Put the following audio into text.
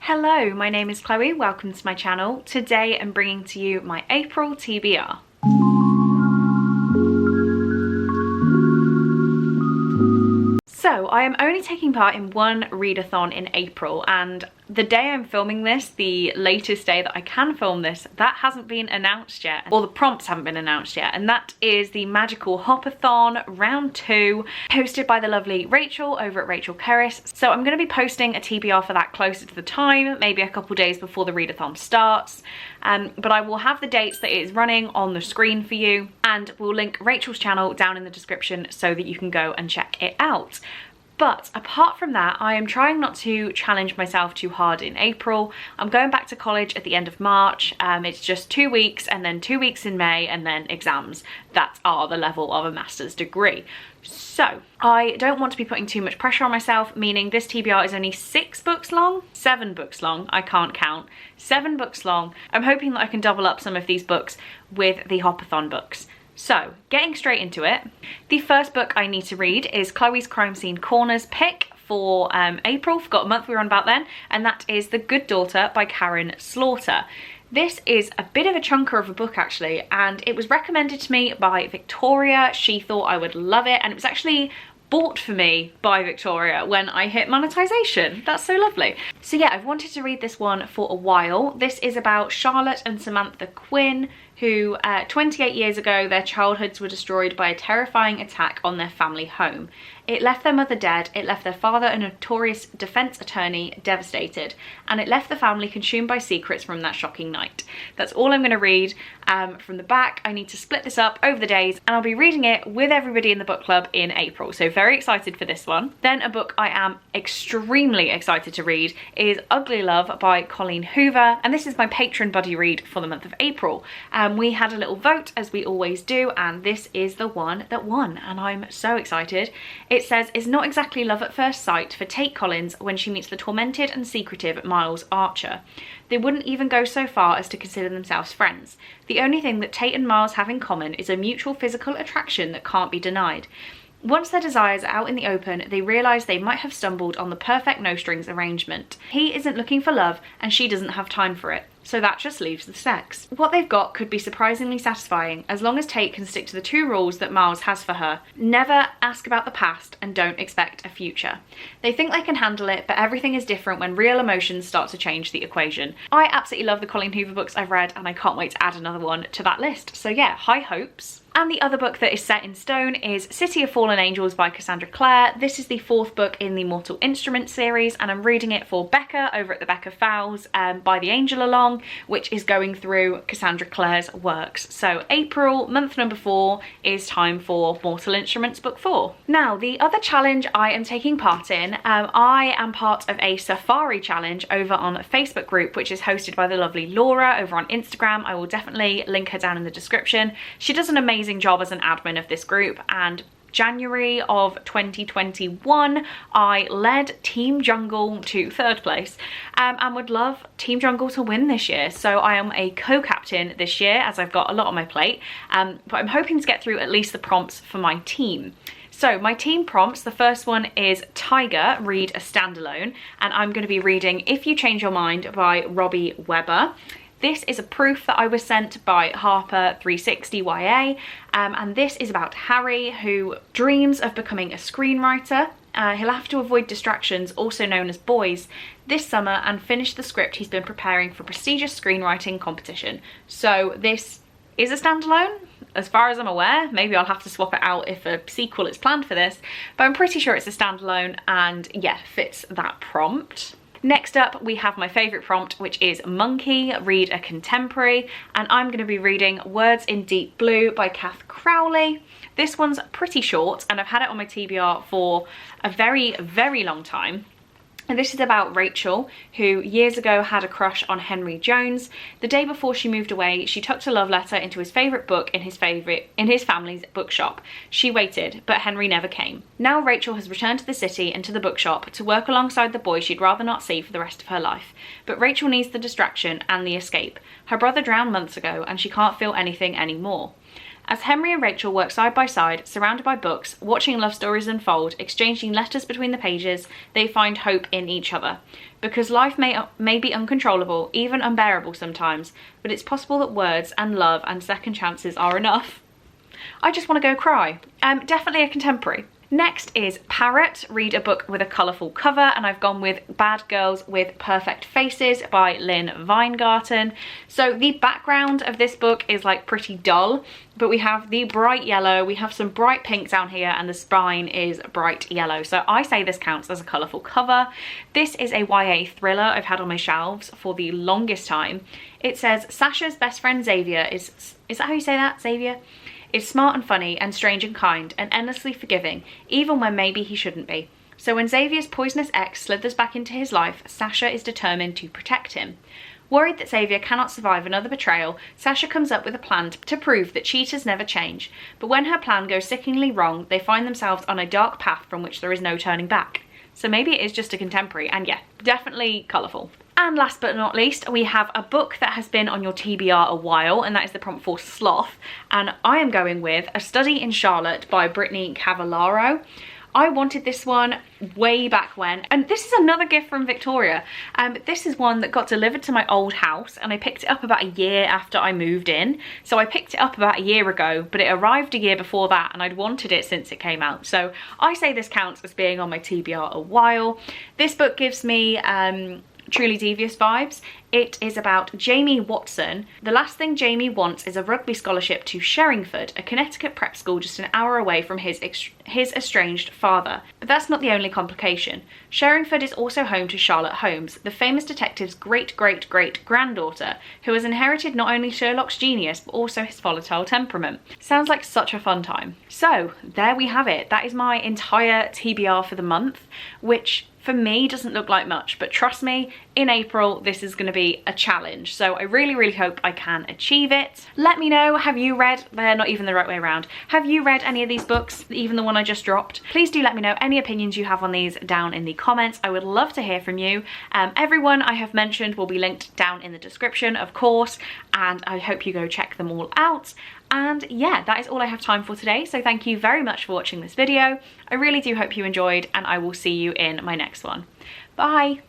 Hello, my name is Chloe, welcome to my channel. Today I'm bringing to you my April TBR. So I am only taking part in one readathon in April, and the day I'm filming this, the latest day that I can film this, that hasn't been announced yet, or the prompts haven't been announced yet, and that is the Magical Hopathon Round 2, hosted by the lovely Rachel over at Rachel Kerris. So I'm going to be posting a TBR for that closer to the time, maybe a couple days before the readathon starts, but I will have the dates that it is running on the screen for you, and we'll link Rachel's channel down in the description so that you can go and check it out. But apart from that, I am trying not to challenge myself too hard in April. I'm going back to college at the end of March. It's just 2 weeks and then 2 weeks in May and then exams that are the level of a master's degree. So I don't want to be putting too much pressure on myself, meaning this TBR is only 7 books long, I can't count, 7 books long. I'm hoping that I can double up some of these books with the Hopathon books. So, getting straight into it, the first book I need to read is Chloe's Crime Scene Corner's pick for April, forgot a month we were on about then, and that is The Good Daughter by Karen Slaughter. This is a bit of a chunker of a book actually, and it was recommended to me by Victoria. She thought I would love it, and it was actually bought for me by Victoria when I hit monetization. That's so lovely. So yeah, I've wanted to read this one for a while. This is about Charlotte and Samantha Quinn, who 28 years ago, their childhoods were destroyed by a terrifying attack on their family home. It left their mother dead, it left their father, a notorious defense attorney, devastated, and it left the family consumed by secrets from that shocking night. That's all I'm going to read from the back. I need to split this up over the days, and I'll be reading it with everybody in the book club in April, so very excited for this one. Then a book I am extremely excited to read is Ugly Love by Colleen Hoover, and this is my patron buddy read for the month of April. We had a little vote, as we always do, and this is the one that won, and I'm so excited. It says, "It's not exactly love at first sight for Tate Collins when she meets the tormented and secretive Miles Archer. They wouldn't even go so far as to consider themselves friends. The only thing that Tate and Miles have in common is a mutual physical attraction that can't be denied. Once their desires are out in the open, they realise they might have stumbled on the perfect no-strings arrangement. He isn't looking for love, and she doesn't have time for it. So that just leaves the sex. What they've got could be surprisingly satisfying, as long as Tate can stick to the 2 rules that Miles has for her. Never ask about the past and don't expect a future. They think they can handle it, but everything is different when real emotions start to change the equation." I absolutely love the Colleen Hoover books I've read, and I can't wait to add another one to that list. So yeah, high hopes. And the other book that is set in stone is City of Fallen Angels by Cassandra Clare. This is the 4th book in the Mortal Instruments series, and I'm reading it for Becca over at the Becca Fowles by the Angel Along, which is going through Cassandra Clare's works. So April, month number 4, is time for Mortal Instruments book 4. Now, the other challenge I am taking part in, I am part of a safari challenge over on a Facebook group, which is hosted by the lovely Laura over on Instagram. I will definitely link her down in the description. She does an amazing job as an admin of this group, and January of 2021 I led Team Jungle to 3rd place and would love Team Jungle to win this year. So I am a co-captain this year, as I've got a lot on my plate, but I'm hoping to get through at least the prompts for my team. So my team prompts, the first one is Tiger, read a standalone, and I'm going to be reading If You Change Your Mind by Robbie Weber. This is a proof that I was sent by Harper 360 YA, and this is about Harry, who dreams of becoming a screenwriter. He'll have to avoid distractions, also known as boys, this summer and finish the script he's been preparing for a prestigious screenwriting competition. So this is a standalone, as far as I'm aware. Maybe I'll have to swap it out if a sequel is planned for this, but I'm pretty sure it's a standalone and yeah, fits that prompt. Next up, we have my favourite prompt, which is Monkey, read a contemporary, and I'm going to be reading Words in Deep Blue by Kath Crowley. This one's pretty short, and I've had it on my TBR for a very, very long time. And this is about Rachel, who years ago had a crush on Henry Jones. The day before she moved away, she tucked a love letter into his favourite book in his family's bookshop. She waited, but Henry never came. Now Rachel has returned to the city and to the bookshop to work alongside the boy she'd rather not see for the rest of her life. But Rachel needs the distraction and the escape. Her brother drowned months ago, and she can't feel anything anymore. As Henry and Rachel work side by side, surrounded by books, watching love stories unfold, exchanging letters between the pages, they find hope in each other. Because life may be uncontrollable, even unbearable sometimes, but it's possible that words and love and second chances are enough. I just want to go cry. Definitely a contemporary. Next is Parrot, read a book with a colourful cover, and I've gone with Bad Girls with Perfect Faces by Lynn Weingarten. So the background of this book is like pretty dull, but we have the bright yellow, we have some bright pink down here, and the spine is bright yellow. So I say this counts as a colourful cover. This is a YA thriller I've had on my shelves for the longest time. It says Sasha's best friend Xavier is that how you say that, Xavier? Is smart and funny and strange and kind and endlessly forgiving, even when maybe he shouldn't be. So when Xavier's poisonous ex slithers back into his life, Sasha is determined to protect him. Worried that Xavier cannot survive another betrayal, Sasha comes up with a plan to prove that cheaters never change. But when her plan goes sickeningly wrong, they find themselves on a dark path from which there is no turning back. So maybe it is just a contemporary, and yeah, definitely colourful. And last but not least, we have a book that has been on your TBR a while, and that is the prompt for Sloth. And I am going with A Study in Charlotte by Brittany Cavallaro. I wanted this one way back when, and this is another gift from Victoria. This is one that got delivered to my old house, and I picked it up about a year after I moved in. So I picked it up about a year ago, but it arrived a year before that, and I'd wanted it since it came out. So I say this counts as being on my TBR a while. This book gives me Truly Devious vibes. It is about Jamie Watson. The last thing Jamie wants is a rugby scholarship to Sherringford, a Connecticut prep school just an hour away from his estranged father. But that's not the only complication. Sherringford is also home to Charlotte Holmes, the famous detective's great-great-great-granddaughter, who has inherited not only Sherlock's genius, but also his volatile temperament. Sounds like such a fun time. So there we have it. That is my entire TBR for the month, which for me doesn't look like much, but trust me, in April this is going to be a challenge, so I really hope I can achieve it. Let me know, have you read, they're not even the right way around, have you read any of these books, even the one I just dropped? Please do let me know any opinions you have on these down in the comments. I would love to hear from you. Everyone I have mentioned will be linked down in the description, of course, and I hope you go check them all out. And yeah, that is all I have time for today, so thank you very much for watching this video. I really do hope you enjoyed, and I will see you in my next one. Bye!